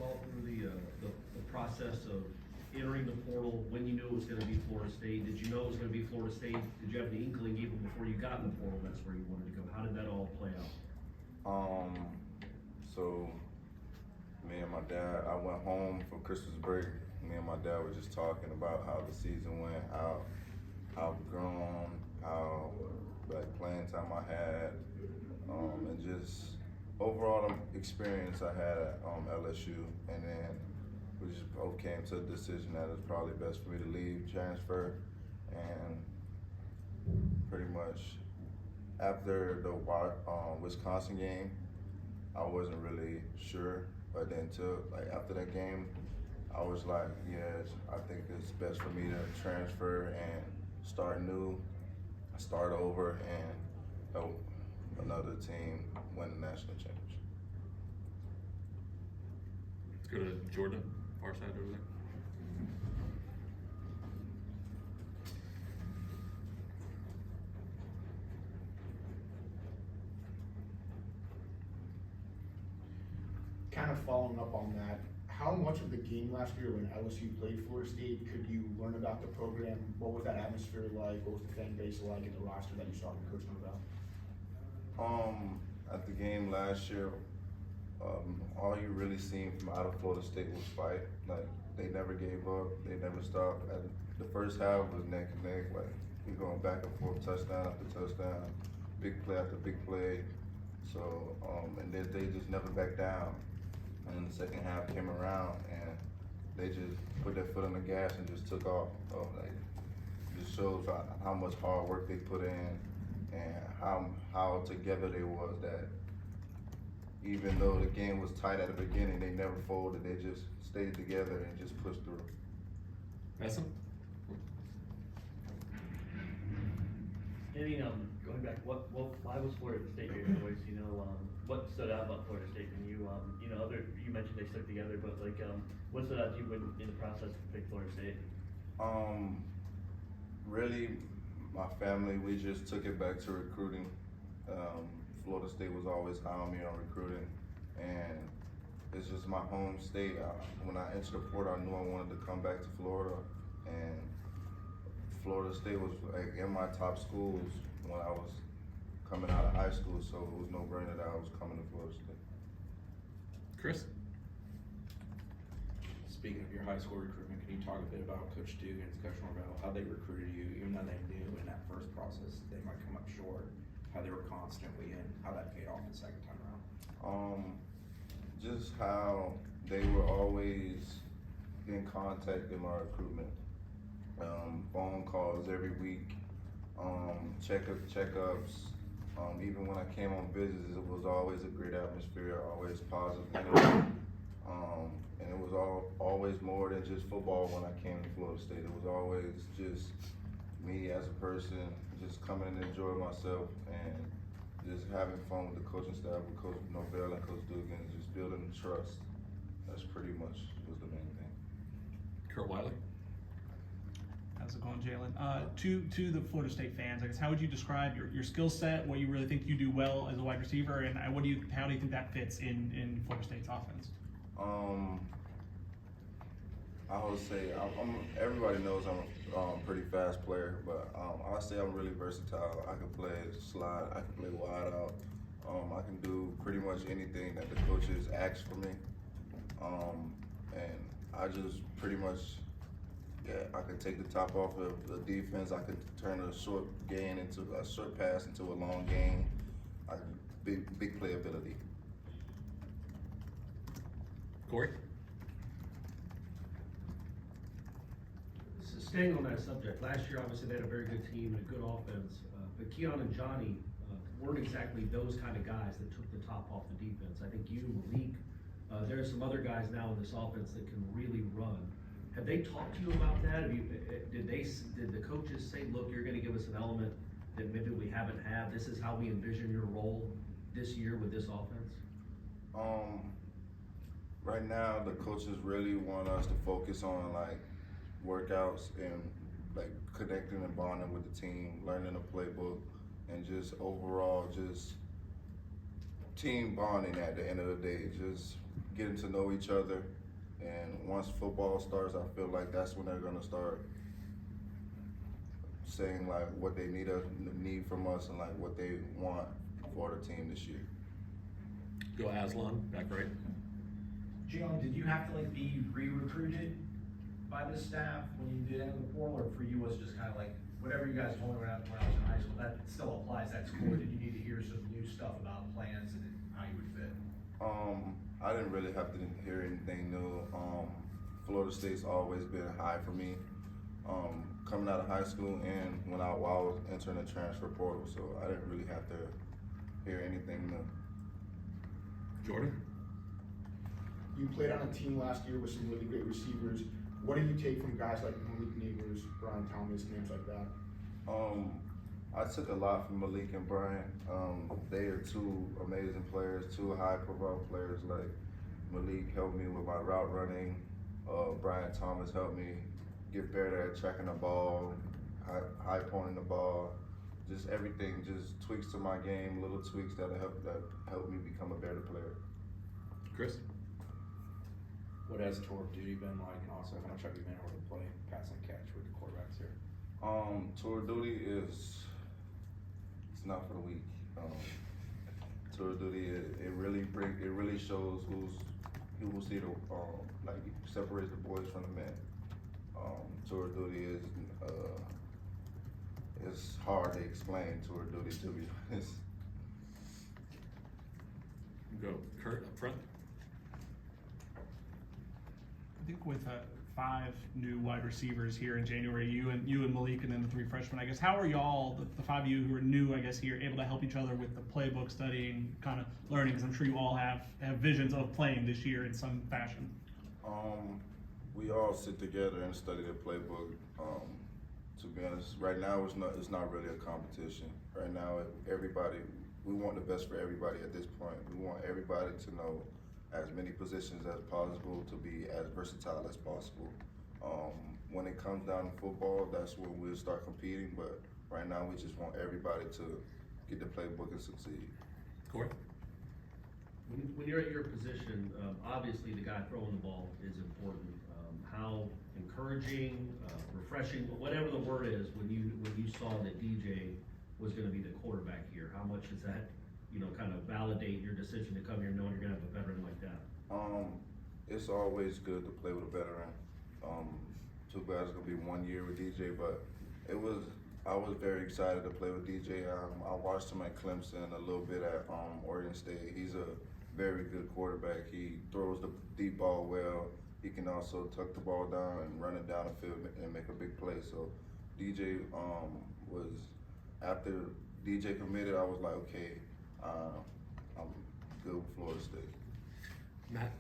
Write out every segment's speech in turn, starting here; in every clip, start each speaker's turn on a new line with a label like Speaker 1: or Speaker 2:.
Speaker 1: all through the process of entering the portal when you knew it was going to be Florida State? Did you know it was going to be Florida State? Did you have the inkling even before you got in the portal that's where you wanted to go? How did that all play out?
Speaker 2: So me and my dad, I went home for Christmas break. Me and my dad were just talking about how the season went, how I've grown, how like playing time I had, and just overall the experience I had at LSU. And then we just both came to the decision that it's probably best for me to leave, transfer, and pretty much after the Wisconsin game, I wasn't really sure, but then after that game, I was like, yes, I think it's best for me to transfer and start new, start over, and help another team win the national championship.
Speaker 3: Let's go to Jordan, far side over there.
Speaker 4: Kind of following up on that, how much of the game last year when LSU played Florida State could you learn about the program? What was that atmosphere like? What was the fan base like and the roster that you saw the coach know about?
Speaker 2: At the game last year, all you really seen from out of Florida State was fight. Like, they never gave up, they never stopped. The first half was neck and neck, like we going back and forth, touchdown after touchdown, big play after big play. So, and then they just never backed down. And then the second half came around and they just put their foot on the gas and just took off. Like, just shows how much hard work they put in and how together they was, that even though the game was tight at the beginning, they never folded. They just stayed together and just pushed through.
Speaker 3: Mesa?
Speaker 5: Maybe going back, why was Florida State your choice? You know, what stood out about Florida State when you you mentioned they stuck together, but like, what stood out to you in the process to pick Florida State?
Speaker 2: Really, my family, we just took it back to recruiting. Florida State was always high on me on recruiting, and it's just my home state. When I entered the portal, I knew I wanted to come back to Florida, and Florida State was like in my top schools when I was coming out of high school, so it was no brainer that I was coming to Florida State.
Speaker 3: Chris?
Speaker 6: Speaking of your high school recruitment, can you talk a bit about Coach Dugan's, Coach Norvell, how they recruited you, even though they knew in that first process they might come up short, how they were constantly in, how that paid off the second time around?
Speaker 2: Just how they were always in contact in my recruitment. Phone calls every week, checkups. Even when I came on visits, it was always a great atmosphere, always positive energy. And it was always more than just football when I came to Florida State. It was always just me as a person, just coming and enjoying myself and just having fun with the coaching staff, with Coach Norvell and Coach Dugan, just building trust. That's pretty much was the main thing.
Speaker 3: Kurt Wiley?
Speaker 7: How's it going, Jalen? To the Florida State fans, I guess, how would you describe your skill set, what you really think you do well as a wide receiver, and how do you think that fits in Florida State's offense?
Speaker 2: I would say everybody knows I'm a pretty fast player, but I'll say I'm really versatile. I can play slide, I can play wide out. I can do pretty much anything that the coaches ask for me, and I just pretty much. Yeah, I could take the top off of the defense. I could turn a short gain into a short pass into a long gain. Big playability.
Speaker 3: Corey?
Speaker 1: So staying on that subject, last year obviously they had a very good team and a good offense, but Keon and Johnny weren't exactly those kind of guys that took the top off the defense. I think you, Malik, there are some other guys now in this offense that can really run. Have they talked to you about that? Did the coaches say, look, you're going to give us an element that maybe we haven't had? This is how we envision your role this year with this offense?
Speaker 2: Right now, the coaches really want us to focus on like workouts and like connecting and bonding with the team, learning the playbook, and just overall just team bonding at the end of the day, just getting to know each other. And once football starts, I feel like that's when they're gonna start saying like what they need from us and like what they want for the team this year.
Speaker 3: Go Aslan, back right.
Speaker 8: Jalen, did you have to like be re-recruited by the staff when you did enter the portal, or for you was it just kind of like whatever you guys told me when I was in high school, that still applies, that's cool, or did you need to hear some new stuff about plans and how you would fit?
Speaker 2: I didn't really have to hear anything new. Florida State's always been high for me. Coming out of high school and while I was entering the transfer portal, so I didn't really have to hear anything new.
Speaker 3: Jordan?
Speaker 4: You played on a team last year with some really great receivers. What do you take from guys like Malik Neighbors, Brian Thomas, names like that?
Speaker 2: I took a lot from Malik and Brian. They are two amazing players, two high-profile players. Like Malik helped me with my route running. Brian Thomas helped me get better at tracking the ball, high pointing the ball, just everything, just tweaks to my game, little tweaks that help me become a better player.
Speaker 3: Chris?
Speaker 6: What has tour of duty been like, and also how much have you been able to play pass and catch with the quarterbacks here?
Speaker 2: Tour duty it's not for the weak. Tour duty it really shows who will see the like separates the boys from the men. Tour duty is it's hard to explain tour duty, to be honest.
Speaker 3: Go Kurt up front.
Speaker 7: I think with 5 new wide receivers here in January, you and Malik, and then the 3 freshmen, I guess, how are y'all, the 5 of you who are new, I guess, here, able to help each other with the playbook studying, kind of learning? Because I'm sure you all have visions of playing this year in some fashion.
Speaker 2: We all sit together and study the playbook. To be honest, right now it's not really a competition. Right now, we want the best for everybody at this point. We want everybody to know as many positions as possible, to be as versatile as possible. When it comes down to football, that's when we'll start competing, but right now we just want everybody to get the playbook and succeed.
Speaker 3: Corey?
Speaker 1: When you're at your position, obviously the guy throwing the ball is important. How encouraging, refreshing, whatever the word is, when you saw that DJ was going to be the quarterback here, how much does that, kind of validate your decision to come here knowing you're going to have a veteran like that?
Speaker 2: It's always good to play with a veteran. Too bad it's going to be 1 year with DJ, but I was very excited to play with DJ. I watched him at Clemson, a little bit at Oregon State. He's a very good quarterback. He throws the deep ball well. He can also tuck the ball down and run it down the field and make a big play. So DJ after DJ committed, I was like, okay, I'm good with Florida State.
Speaker 3: Matt?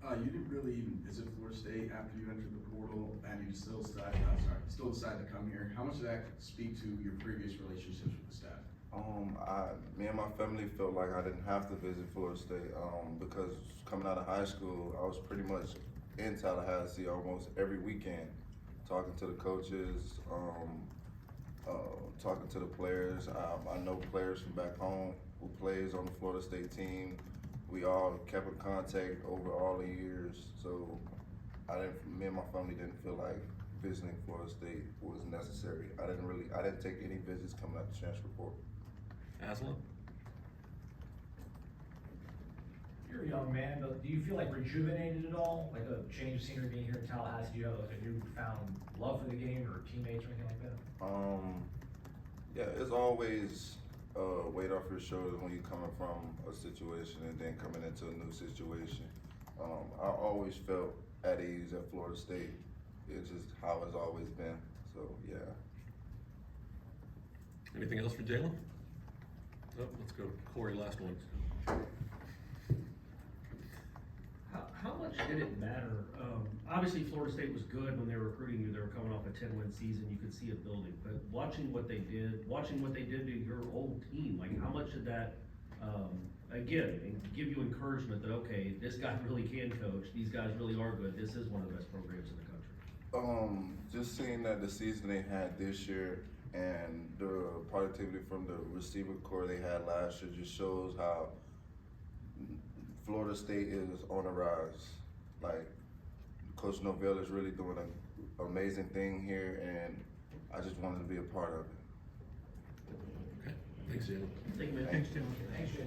Speaker 9: You didn't really even visit Florida State after you entered the portal, and you still decided to come here. How much does that speak to your previous relationships with the staff?
Speaker 2: Me and my family felt like I didn't have to visit Florida State because coming out of high school, I was pretty much in Tallahassee almost every weekend, talking to the coaches, talking to the players. I know players from back home who plays on the Florida State team. We all kept in contact over all the years, so me and my family didn't feel like visiting Florida State was necessary. I didn't take any visits coming out the transfer portal.
Speaker 3: Aslan?
Speaker 8: You're a young man, but do you feel like rejuvenated at all? Like a change of scenery being here in Tallahassee? Do you have like a newfound love for the game or teammates or anything like that?
Speaker 2: Yeah, it's always a weight off your shoulders when you're coming from a situation and then coming into a new situation. I always felt at ease at Florida State. It's just how it's always been. So yeah.
Speaker 3: Anything else for Jalen? Oh, let's go Corey, last one.
Speaker 1: How much did it matter? Obviously, Florida State was good when they were recruiting you. They were coming off a 10-win season. You could see it building. But watching what they did to your old team, like how much did that, again, give you encouragement that, okay, this guy really can coach. These guys really are good. This is one of the best programs in the country.
Speaker 2: Just seeing that the season they had this year and the productivity from the receiver core they had last year just shows how Florida State is on the rise. Like, Coach Novell is really doing an amazing thing here, and I just wanted to be a part of it.
Speaker 3: Okay, thanks, Jalen.
Speaker 1: Thank you, man.
Speaker 7: Thanks, Jalen.
Speaker 8: Thanks, Jalen.